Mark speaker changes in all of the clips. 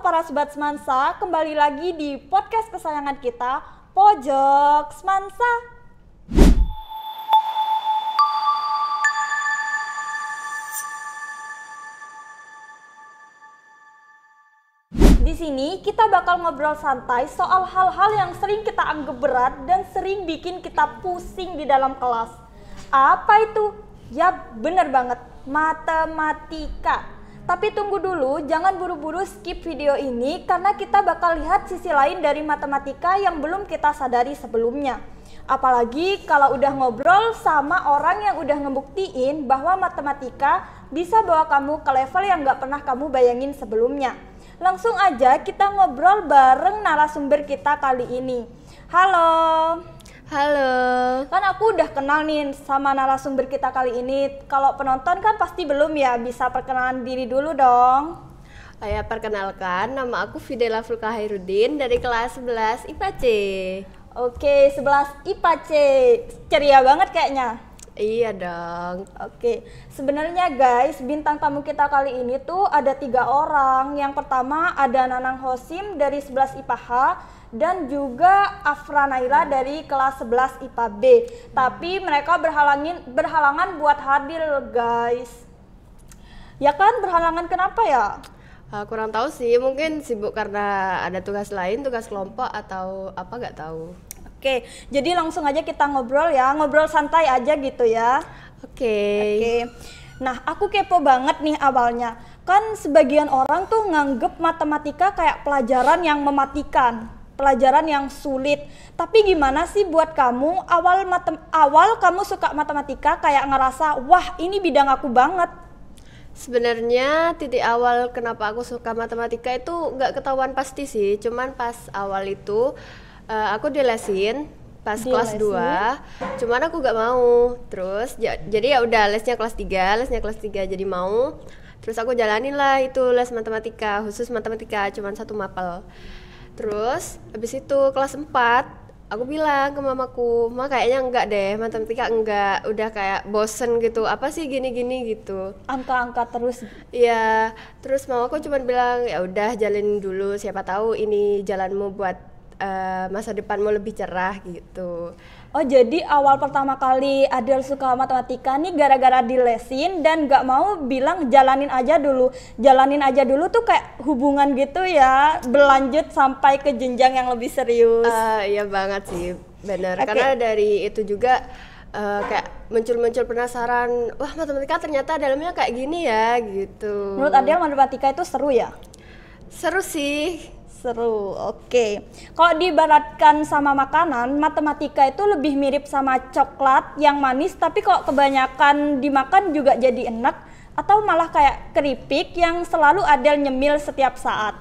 Speaker 1: para sobat Semansa, kembali lagi di podcast kesayangan kita, Pojok Semansa. Di sini kita bakal ngobrol santai soal hal-hal yang sering kita anggap berat dan sering bikin kita pusing di dalam kelas. Apa itu? Ya bener banget, matematika. Tapi tunggu dulu, jangan buru-buru skip video ini karena kita bakal lihat sisi lain dari matematika yang belum kita sadari sebelumnya. Apalagi kalau udah ngobrol sama orang yang udah ngebuktiin bahwa matematika bisa bawa kamu ke level yang gak pernah kamu bayangin sebelumnya. Langsung aja kita ngobrol bareng narasumber kita kali ini. Halo.
Speaker 2: Halo.
Speaker 1: Kan aku udah kenal nih sama narasumber kita kali ini. Kalau penonton kan pasti belum ya, bisa perkenalan diri dulu dong.
Speaker 2: Ya, perkenalkan, nama aku Fidela Fulka Hairudin dari kelas 11 IPA C.
Speaker 1: Oke, 11 IPA C. Ceria banget kayaknya.
Speaker 2: Iya dong.
Speaker 1: Oke, sebenarnya guys, bintang tamu kita kali ini tuh ada 3 orang. Yang pertama ada Nanang Hosim dari 11 IPA H dan juga Afra Naira dari kelas 11 IPA B. Tapi mereka berhalangan buat hadir guys. Ya kan, berhalangan kenapa ya?
Speaker 2: Kurang tahu sih, mungkin sibuk karena ada tugas lain, tugas kelompok atau apa gak tahu.
Speaker 1: Oke, jadi langsung aja kita ngobrol ya, ngobrol santai aja gitu ya.
Speaker 2: Oke.
Speaker 1: Nah, aku kepo banget nih awalnya. Kan sebagian orang tuh nganggep matematika kayak pelajaran yang mematikan, pelajaran yang sulit. Tapi gimana sih buat kamu awal kamu suka matematika kayak ngerasa, wah ini bidang aku banget?
Speaker 2: Sebenarnya titik awal kenapa aku suka matematika itu nggak ketahuan pasti sih, cuman pas awal itu aku dilesin pas kelas 2, cuman aku gak mau. Terus jadi ya udah lesnya kelas 3 jadi mau. Terus aku jalanin lah itu les matematika, khusus matematika, cuman 1 mapel. Terus habis itu kelas 4 aku bilang ke mamaku, "Ma kayaknya enggak deh, matematika enggak, udah kayak bosen gitu, apa sih gini-gini gitu.
Speaker 1: Angka-angka terus."
Speaker 2: Iya, terus mamaku cuma bilang, "Ya udah jalanin dulu, siapa tahu ini jalanmu buat masa depanmu lebih cerah gitu."
Speaker 1: Oh, jadi awal pertama kali Adel suka matematika nih gara-gara dilesin dan gak mau bilang jalanin aja dulu. Jalanin aja dulu tuh kayak hubungan gitu ya, berlanjut sampai ke jenjang yang lebih serius.
Speaker 2: Iya banget sih, bener. Okay. Karena dari itu juga kayak muncul penasaran, wah matematika ternyata dalamnya kayak gini ya gitu.
Speaker 1: Menurut Adel matematika itu seru ya?
Speaker 2: Seru sih.
Speaker 1: Seru, oke. Kalau diibaratkan sama makanan, matematika itu lebih mirip sama coklat yang manis, tapi kok kebanyakan dimakan juga jadi enak, atau malah kayak keripik yang selalu Adel nyemil setiap saat?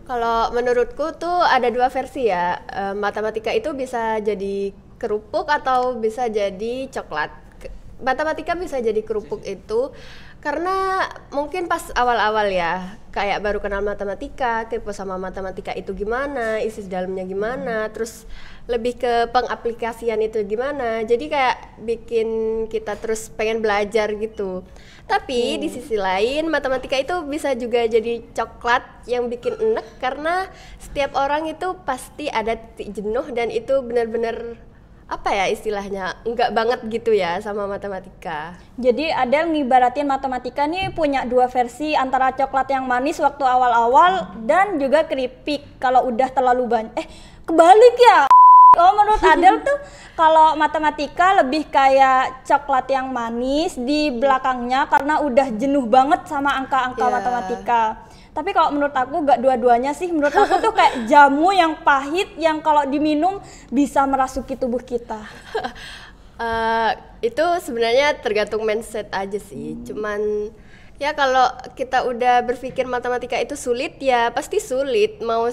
Speaker 2: Kalau menurutku tuh ada 2 versi ya, matematika itu bisa jadi kerupuk atau bisa jadi coklat. Matematika bisa jadi kerupuk itu karena mungkin pas awal-awal ya, kayak baru kenal matematika, kepo sama matematika itu gimana, isi dalamnya gimana, terus lebih ke pengaplikasian itu gimana, jadi kayak bikin kita terus pengen belajar gitu. Tapi di sisi lain matematika itu bisa juga jadi coklat yang bikin enak karena setiap orang itu pasti ada titik jenuh dan itu benar-benar apa ya istilahnya, enggak banget gitu ya sama matematika.
Speaker 1: Jadi Adel ngibaratin matematika nih punya 2 versi, antara coklat yang manis waktu awal-awal dan juga keripik kalau udah terlalu banyak. Kebalik ya. Oh, menurut Adel tuh kalau matematika lebih kayak coklat yang manis di belakangnya karena udah jenuh banget sama angka-angka matematika. Tapi kalau menurut aku gak dua-duanya sih, menurut aku tuh kayak jamu yang pahit yang kalau diminum bisa merasuki tubuh kita.
Speaker 2: Itu sebenarnya tergantung mindset aja sih. Cuman ya kalau kita udah berpikir matematika itu sulit ya pasti sulit. Mau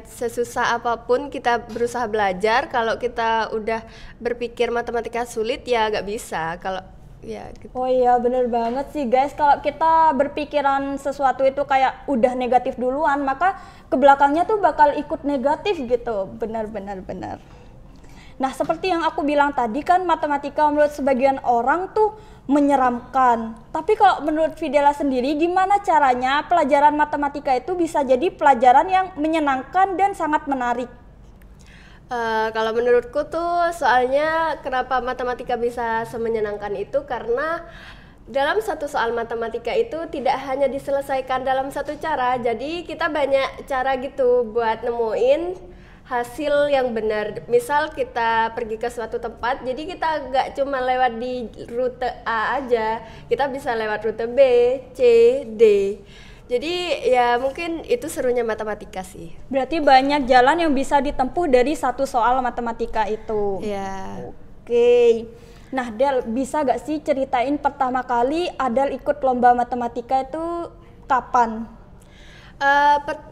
Speaker 2: sesusah apapun kita berusaha belajar, kalau kita udah berpikir matematika sulit ya gak bisa. Kalau ya gitu.
Speaker 1: Oh iya, bener banget sih guys, kalau kita berpikiran sesuatu itu kayak udah negatif duluan, maka ke belakangnya tuh bakal ikut negatif gitu. Benar. Nah, seperti yang aku bilang tadi kan matematika menurut sebagian orang tuh menyeramkan. Tapi kalau menurut Videla sendiri, gimana caranya pelajaran matematika itu bisa jadi pelajaran yang menyenangkan dan sangat menarik?
Speaker 2: Kalau menurutku tuh soalnya kenapa matematika bisa semenyenangkan itu karena dalam satu soal matematika itu tidak hanya diselesaikan dalam satu cara, jadi kita banyak cara gitu buat nemuin hasil yang benar. Misal kita pergi ke suatu tempat, jadi kita nggak cuma lewat di rute A aja, kita bisa lewat rute B, C, D. Jadi ya mungkin itu serunya matematika sih.
Speaker 1: Berarti banyak jalan yang bisa ditempuh dari satu soal matematika itu.
Speaker 2: Ya.
Speaker 1: Oke. Nah, Del, bisa gak sih ceritain pertama kali Adel ikut lomba matematika itu kapan?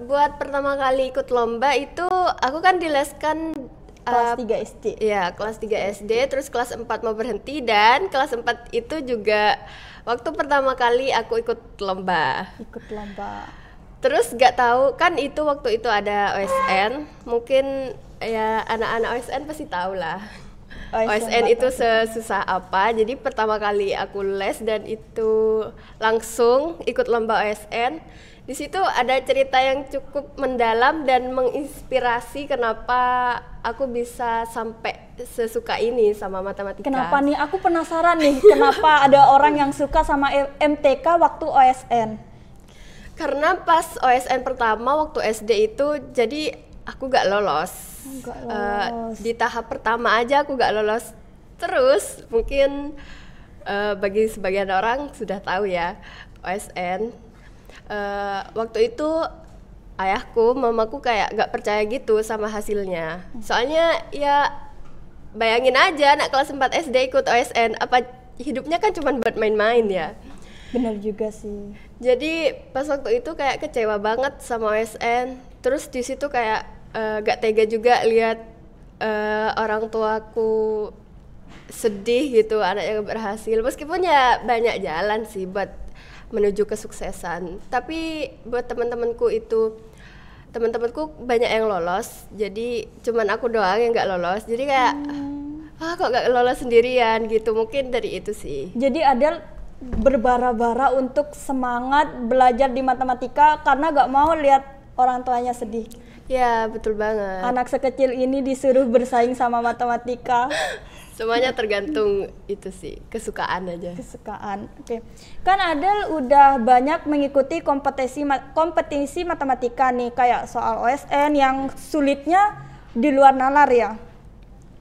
Speaker 2: Buat pertama kali ikut lomba itu aku kan dileskan
Speaker 1: Kelas 3 SD.
Speaker 2: Ya, kelas 3 SD, terus kelas 4 mau berhenti, dan kelas 4 itu juga waktu pertama kali aku ikut lomba.
Speaker 1: Ikut lomba.
Speaker 2: Terus gak tahu kan itu waktu itu ada OSN, mungkin ya anak-anak OSN pasti tahu lah. OSN itu sesusah apa, jadi pertama kali aku les dan itu langsung ikut lomba OSN. Di situ ada cerita yang cukup mendalam dan menginspirasi kenapa aku bisa sampai sesuka ini sama matematika.
Speaker 1: Kenapa nih? Aku penasaran nih, kenapa ada orang yang suka sama MTK waktu OSN?
Speaker 2: Karena pas OSN pertama waktu SD itu, jadi aku gak lolos. Di tahap pertama aja aku gak lolos. Terus mungkin bagi sebagian orang sudah tahu ya, OSN waktu itu ayahku, mamaku kayak gak percaya gitu sama hasilnya. Soalnya ya bayangin aja anak kelas 4 SD ikut OSN, apa hidupnya kan cuma buat main-main ya.
Speaker 1: Bener juga sih.
Speaker 2: Jadi pas waktu itu kayak kecewa banget sama OSN. Terus di situ kayak gak tega juga lihat orang tuaku sedih gitu anaknya berhasil. Meskipun ya banyak jalan sih buat menuju kesuksesan. Tapi buat teman-temanku banyak yang lolos. Jadi cuman aku doang yang gak lolos. Jadi kayak kok gak lolos sendirian gitu. Mungkin dari itu sih.
Speaker 1: Jadi Adel berbara-bara untuk semangat belajar di matematika karena gak mau lihat orang tuanya sedih.
Speaker 2: Ya, betul banget.
Speaker 1: Anak sekecil ini disuruh bersaing sama matematika.
Speaker 2: Semuanya tergantung itu sih, kesukaan aja.
Speaker 1: Kesukaan, oke. Kan Adel udah banyak mengikuti kompetisi matematika nih, kayak soal OSN yang sulitnya di luar nalar ya.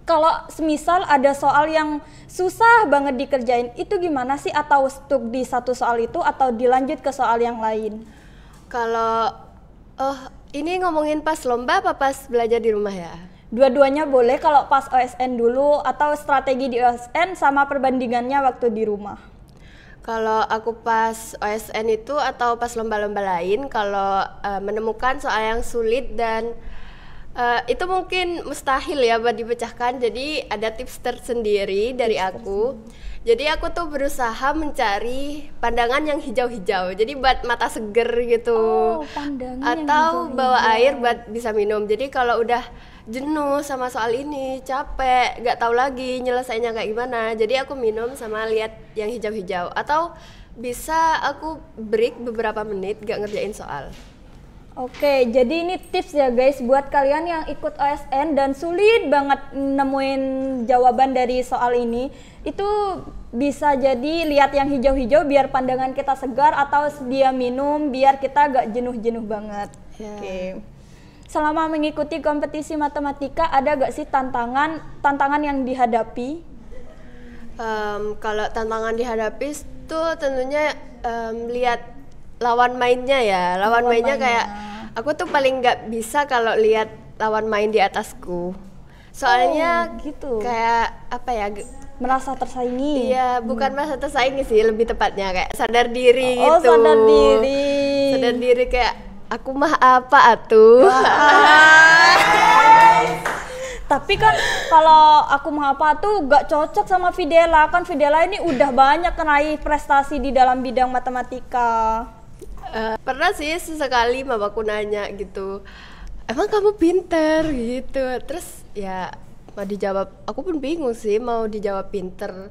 Speaker 1: Kalau semisal ada soal yang susah banget dikerjain, itu gimana sih? Atau stuck di satu soal itu atau dilanjut ke soal yang lain?
Speaker 2: Kalau ini ngomongin pas lomba apa pas belajar di rumah ya?
Speaker 1: Dua-duanya boleh, kalau pas OSN dulu atau strategi di OSN sama perbandingannya waktu di rumah.
Speaker 2: Kalau aku pas OSN itu atau pas lomba-lomba lain, kalau menemukan soal yang sulit dan itu mungkin mustahil ya buat dipecahkan, jadi ada tips tersendiri dari aku. Jadi aku tuh berusaha mencari pandangan yang hijau-hijau, jadi buat mata seger gitu. Atau bawa air buat bisa minum. Jadi kalau udah jenuh sama soal ini, capek, gak tahu lagi nyelesainya kayak gimana, jadi aku minum sama lihat yang hijau-hijau. Atau bisa aku break beberapa menit gak ngerjain soal.
Speaker 1: Oke, jadi ini tips ya guys buat kalian yang ikut OSN dan sulit banget nemuin jawaban dari soal ini. Itu bisa jadi lihat yang hijau-hijau biar pandangan kita segar, atau sedia minum biar kita gak jenuh-jenuh banget. Oke. Selama mengikuti kompetisi matematika, ada gak sih tantangan yang dihadapi?
Speaker 2: Kalau tantangan dihadapi itu tentunya lihat lawan mainnya ya. Lawan mainnya kayak aku tuh paling gak bisa kalau lihat lawan main di atasku. Soalnya
Speaker 1: gitu.
Speaker 2: Kayak apa ya?
Speaker 1: Merasa tersaingi.
Speaker 2: Iya, bukan merasa tersaingi sih, lebih tepatnya kayak sadar diri gitu.
Speaker 1: Sadar diri.
Speaker 2: Sadar diri kayak aku mah apa atuh.
Speaker 1: Tapi kan kalau aku mah apa tuh gak cocok sama Videla. Kan Videla ini udah banyak meraih prestasi di dalam bidang matematika.
Speaker 2: Pernah sih sesekali mamaku nanya gitu, emang kamu pinter gitu. Terus ya mau dijawab, aku pun bingung sih mau dijawab pinter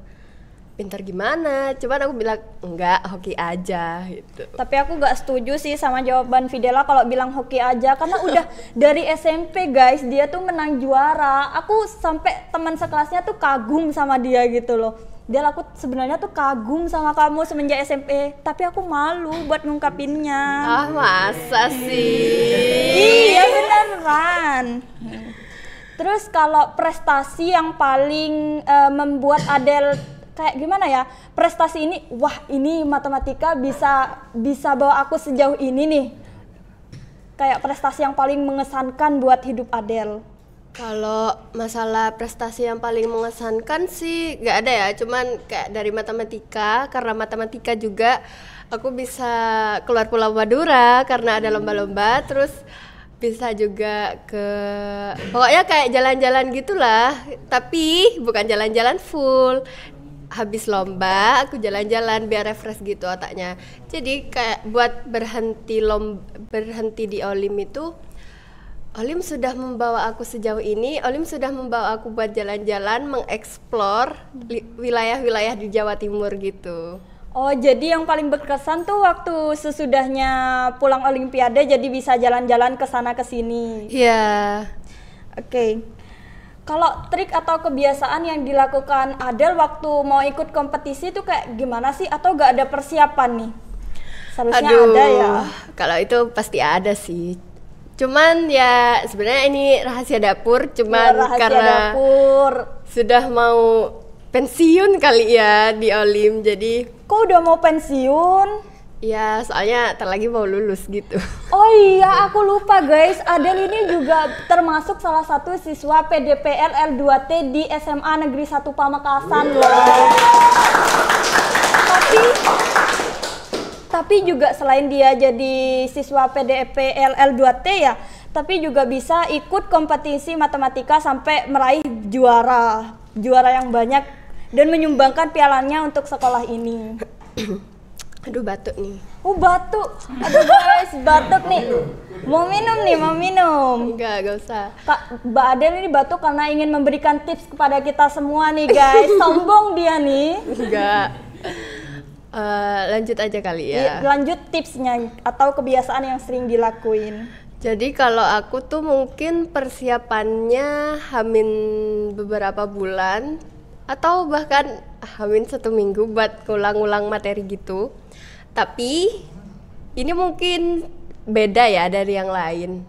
Speaker 2: gimana, cuman aku bilang enggak, hoki aja gitu.
Speaker 1: Tapi aku gak setuju sih sama jawaban Videla kalau bilang hoki aja, karena udah dari SMP guys dia tuh menang juara. Aku sampai teman sekelasnya tuh kagum sama dia gitu loh. Dia aku sebenarnya tuh kagum sama kamu semenjak SMP, tapi aku malu buat ngungkapinnya.
Speaker 2: Ah, masa sih?
Speaker 1: Iya beneran. Terus kalau prestasi yang paling membuat Adele kayak gimana ya, prestasi ini, wah ini matematika bisa bawa aku sejauh ini nih, kayak prestasi yang paling mengesankan buat hidup Adele.
Speaker 2: Kalau masalah prestasi yang paling mengesankan sih nggak ada ya, cuman kayak dari matematika, karena matematika juga aku bisa keluar Pulau Madura karena ada lomba-lomba, terus bisa juga pokoknya kayak jalan-jalan gitulah, tapi bukan jalan-jalan full. Habis lomba aku jalan-jalan biar refresh gitu otaknya. Jadi kayak buat berhenti di Olim itu, Olim sudah membawa aku sejauh ini, Olim sudah membawa aku buat jalan-jalan, mengeksplor wilayah-wilayah di Jawa Timur gitu.
Speaker 1: Oh, jadi yang paling berkesan tuh waktu sesudahnya pulang Olimpiade jadi bisa jalan-jalan ke sana ke sini.
Speaker 2: Iya.
Speaker 1: Oke. Kalau trik atau kebiasaan yang dilakukan Adele waktu mau ikut kompetisi itu kayak gimana sih? Atau gak ada persiapan nih? Seharusnya ada ya.
Speaker 2: Kalau itu pasti ada sih. Cuman ya sebenarnya ini rahasia dapur, cuman karena
Speaker 1: dapur.
Speaker 2: Sudah mau pensiun kali ya di Olim, jadi
Speaker 1: kok udah mau pensiun?
Speaker 2: Ya soalnya ntar lagi mau lulus gitu.
Speaker 1: Oh iya, aku lupa guys, Adele ini juga termasuk salah satu siswa PDPL L2T di SMA Negeri 1 Pamekasan loh. Tapi juga selain dia jadi siswa PDPL L2T ya, tapi juga bisa ikut kompetisi matematika sampai meraih juara yang banyak dan menyumbangkan pialanya untuk sekolah ini.
Speaker 2: Aduh, batuk nih.
Speaker 1: Oh, batuk. Aduh guys, batuk nih. Mau minum.
Speaker 2: Enggak usah.
Speaker 1: Kak, Mbak Adele ini batuk karena ingin memberikan tips kepada kita semua nih guys. Sombong dia nih.
Speaker 2: Enggak. Lanjut aja kali ya.
Speaker 1: Lanjut tipsnya atau kebiasaan yang sering dilakuin.
Speaker 2: Jadi kalau aku tuh mungkin persiapannya hamin beberapa bulan atau bahkan hamin 1 minggu buat ngulang-ngulang materi gitu. Tapi ini mungkin beda ya dari yang lain.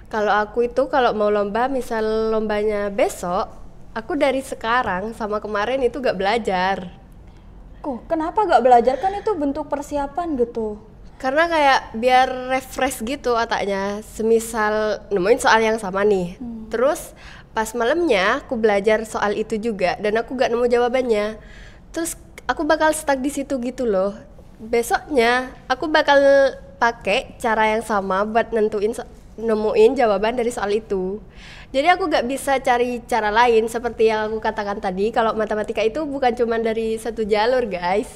Speaker 2: Kalau aku itu kalau mau lomba, misal lombanya besok, aku dari sekarang sama kemarin itu gak belajar.
Speaker 1: Kok kenapa gak belajar, kan itu bentuk persiapan gitu?
Speaker 2: Karena kayak biar refresh gitu otaknya. Semisal nemuin soal yang sama nih, terus pas malamnya aku belajar soal itu juga dan aku gak nemu jawabannya, terus aku bakal stuck di situ gitu loh. Besoknya aku bakal pakai cara yang sama buat nemuin jawaban dari soal itu. Jadi aku gak bisa cari cara lain seperti yang aku katakan tadi. Kalau matematika itu bukan cuma dari satu jalur guys.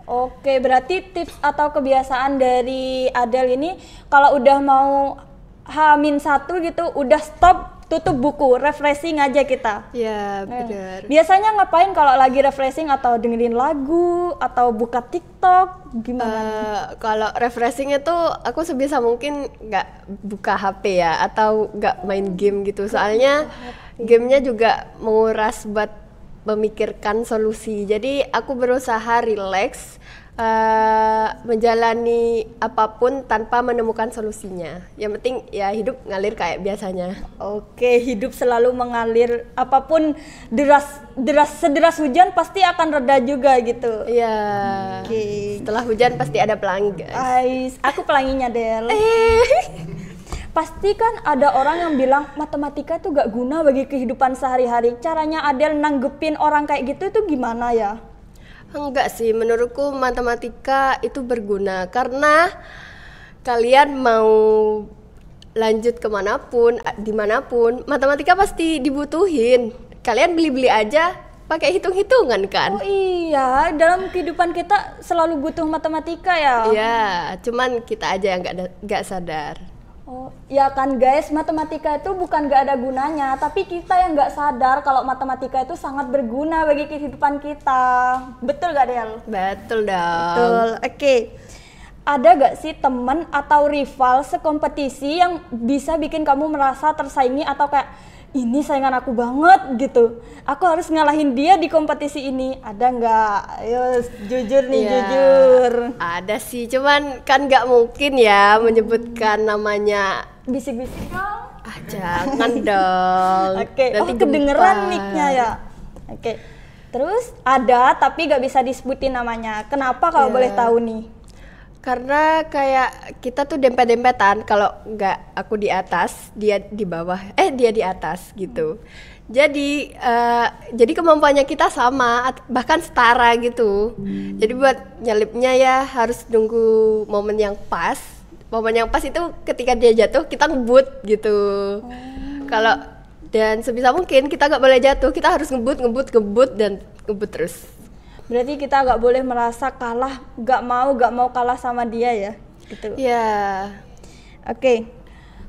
Speaker 1: Oke, berarti tips atau kebiasaan dari Adele ini kalau udah mau H-1 gitu udah stop, tutup buku, refreshing aja kita.
Speaker 2: Ya benar.
Speaker 1: Biasanya ngapain kalau lagi refreshing, atau dengerin lagu atau buka TikTok gimana?
Speaker 2: Kalau refreshing itu aku sebisa mungkin nggak buka HP ya, atau nggak main game gitu. Soalnya gamenya juga menguras buat memikirkan solusi. Jadi aku berusaha relax, menjalani apapun tanpa menemukan solusinya. Yang penting ya hidup ngalir kayak biasanya.
Speaker 1: Oke, hidup selalu mengalir, apapun sederas hujan pasti akan reda juga gitu.
Speaker 2: Iya.
Speaker 1: Oke.
Speaker 2: Setelah hujan pasti ada pelangi guys.
Speaker 1: Aku pelanginya Del. Pasti kan ada orang yang bilang matematika itu gak guna bagi kehidupan sehari-hari. Caranya Adele nanggepin orang kayak gitu itu gimana ya?
Speaker 2: Enggak sih, menurutku matematika itu berguna karena kalian mau lanjut kemanapun, dimanapun, matematika pasti dibutuhin. Kalian beli-beli aja pakai hitung-hitungan kan?
Speaker 1: Oh iya, dalam kehidupan kita selalu butuh matematika ya?
Speaker 2: Iya, cuman kita aja yang nggak sadar.
Speaker 1: Oh, ya kan guys, matematika itu bukan gak ada gunanya, tapi kita yang gak sadar kalau matematika itu sangat berguna bagi kehidupan kita. Betul gak, Del?
Speaker 2: Betul dong.
Speaker 1: Betul, oke. Ada gak sih temen atau rival sekompetisi yang bisa bikin kamu merasa tersaingi atau kayak ini saingan aku banget gitu, aku harus ngalahin dia di kompetisi ini, ada nggak? Ayo jujur nih,
Speaker 2: Ya,
Speaker 1: jujur.
Speaker 2: ada sih, cuman kan nggak mungkin ya menyebutkan namanya.
Speaker 1: Bisik-bisik dong.
Speaker 2: Jangan dong.
Speaker 1: Oke,
Speaker 2: Nanti
Speaker 1: kedengeran
Speaker 2: gempar.
Speaker 1: mic-nya ya. Oke, terus ada tapi nggak bisa disebutin namanya. Kenapa kalau
Speaker 2: Ya.
Speaker 1: boleh tahu nih?
Speaker 2: Karena kayak kita tuh dempet-dempetan, kalau nggak aku di atas, dia di bawah, dia di atas gitu. Jadi kemampuannya kita sama, bahkan setara gitu. Jadi buat nyelipnya ya harus nunggu momen yang pas. Momen yang pas itu ketika dia jatuh kita ngebut gitu. Dan sebisa mungkin kita nggak boleh jatuh, kita harus ngebut dan ngebut terus.
Speaker 1: Berarti kita nggak boleh merasa kalah, nggak mau kalah sama dia ya, gitu.
Speaker 2: Ya.
Speaker 1: Oke,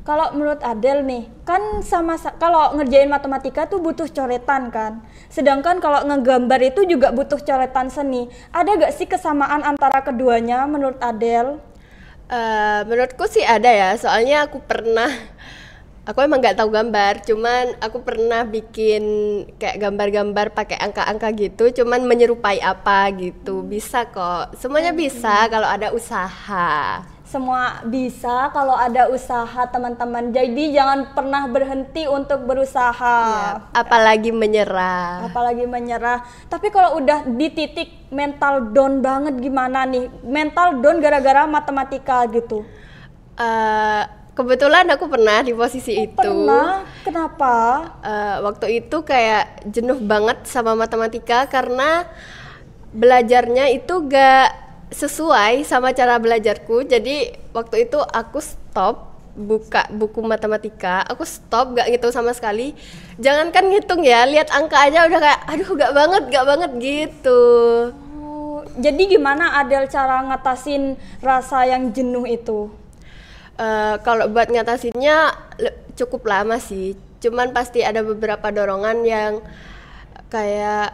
Speaker 1: kalau menurut Adel nih, kan kalau ngerjain matematika tuh butuh coretan kan. Sedangkan kalau ngegambar itu juga butuh coretan seni. Ada gak sih kesamaan antara keduanya menurut Adel?
Speaker 2: Menurutku sih ada ya, soalnya aku emang nggak tahu gambar, cuman aku pernah bikin kayak gambar-gambar pakai angka-angka gitu, cuman menyerupai apa gitu. Bisa kok, semuanya bisa kalau ada usaha.
Speaker 1: Semua bisa kalau ada usaha, teman-teman. Jadi jangan pernah berhenti untuk berusaha.
Speaker 2: Ya, apalagi menyerah.
Speaker 1: Apalagi menyerah. Tapi kalau udah di titik mental down banget gimana nih? Mental down gara-gara matematika gitu.
Speaker 2: Kebetulan aku pernah di posisi itu.
Speaker 1: Pernah? Kenapa?
Speaker 2: Waktu itu kayak jenuh banget sama matematika karena belajarnya itu gak sesuai sama cara belajarku. Jadi waktu itu aku stop buka buku matematika, aku stop, gak ngitung sama sekali. Jangankan ngitung ya, lihat angka aja udah kayak aduh gak banget gitu.
Speaker 1: Oh, jadi gimana Adel cara ngatasin rasa yang jenuh itu?
Speaker 2: Kalau buat ngatasinnya cukup lama sih, cuman pasti ada beberapa dorongan yang kayak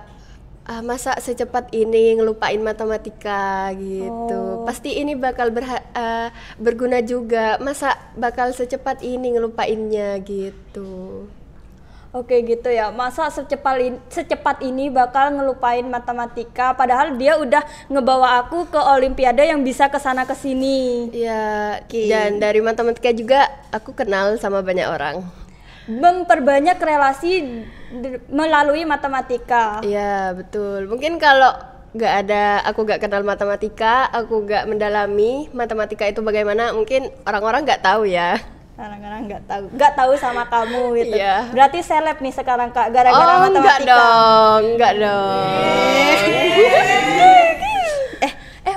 Speaker 2: masa secepat ini ngelupain matematika gitu. Pasti ini bakal berguna juga, masa bakal secepat ini ngelupainnya gitu.
Speaker 1: Oke gitu ya, masa secepat ini bakal ngelupain matematika, padahal dia udah ngebawa aku ke olimpiade yang bisa kesana kesini.
Speaker 2: Ya, dan dari matematika juga aku kenal sama banyak orang.
Speaker 1: Memperbanyak relasi melalui matematika.
Speaker 2: Iya betul, mungkin kalau aku gak kenal matematika, aku gak mendalami matematika itu bagaimana, mungkin orang-orang gak tahu ya.
Speaker 1: Orang-orang nggak tahu sama kamu gitu.
Speaker 2: Iya.
Speaker 1: Berarti seleb nih sekarang Kak gara-gara matematika.
Speaker 2: Enggak dong.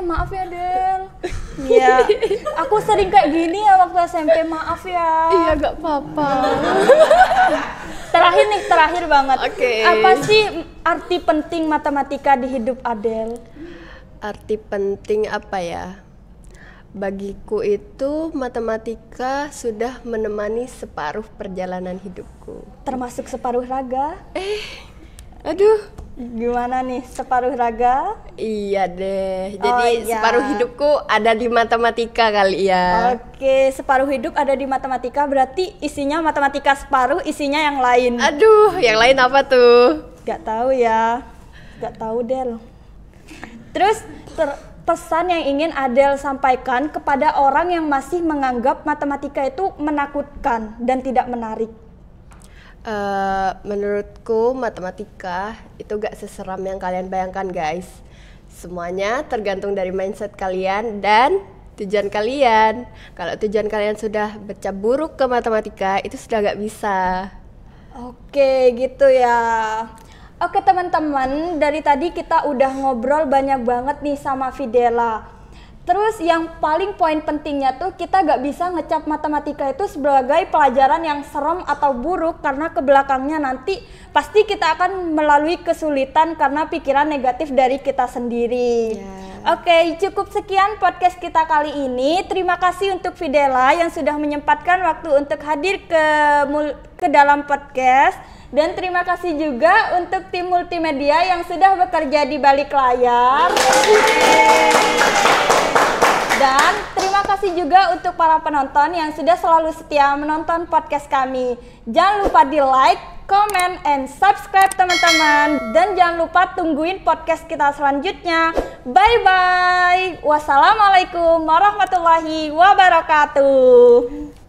Speaker 1: Maaf ya Del. Iya, aku sering kayak gini ya waktu SMP, maaf ya.
Speaker 2: Iya gak apa-apa.
Speaker 1: Terakhir banget.
Speaker 2: Oke.
Speaker 1: Apa sih arti penting matematika di hidup Adel?
Speaker 2: Arti penting apa ya? Bagiku itu matematika sudah menemani separuh perjalanan hidupku.
Speaker 1: Termasuk separuh raga?
Speaker 2: Aduh,
Speaker 1: Gimana nih separuh raga?
Speaker 2: iya deh. Jadi
Speaker 1: Oh, iya.
Speaker 2: separuh hidupku ada di matematika kali ya.
Speaker 1: Oke, separuh hidup ada di matematika, berarti isinya matematika separuh, isinya yang lain.
Speaker 2: Aduh, yang lain apa tuh?
Speaker 1: Gak tahu ya, gak tahu Del. Terus pesan yang ingin Adel sampaikan kepada orang yang masih menganggap matematika itu menakutkan dan tidak menarik.
Speaker 2: Menurutku matematika itu gak seseram yang kalian bayangkan guys. Semuanya tergantung dari mindset kalian dan tujuan kalian. Kalau tujuan kalian sudah bercap buruk ke matematika, itu sudah gak bisa.
Speaker 1: Oke gitu ya. Oke teman-teman, dari tadi kita udah ngobrol banyak banget nih sama Fidela. Terus yang paling poin pentingnya tuh kita gak bisa ngecap matematika itu sebagai pelajaran yang serem atau buruk, karena kebelakangnya nanti pasti kita akan melalui kesulitan karena pikiran negatif dari kita sendiri. Oke, cukup sekian podcast kita kali ini. Terima kasih untuk Fidela yang sudah menyempatkan waktu untuk hadir ke dalam podcast. Dan terima kasih juga untuk tim multimedia yang sudah bekerja di balik layar. Dan terima kasih juga untuk para penonton yang sudah selalu setia menonton podcast kami. Jangan lupa di like, comment, and subscribe teman-teman. Dan jangan lupa tungguin podcast kita selanjutnya. Bye-bye. Wassalamualaikum warahmatullahi wabarakatuh.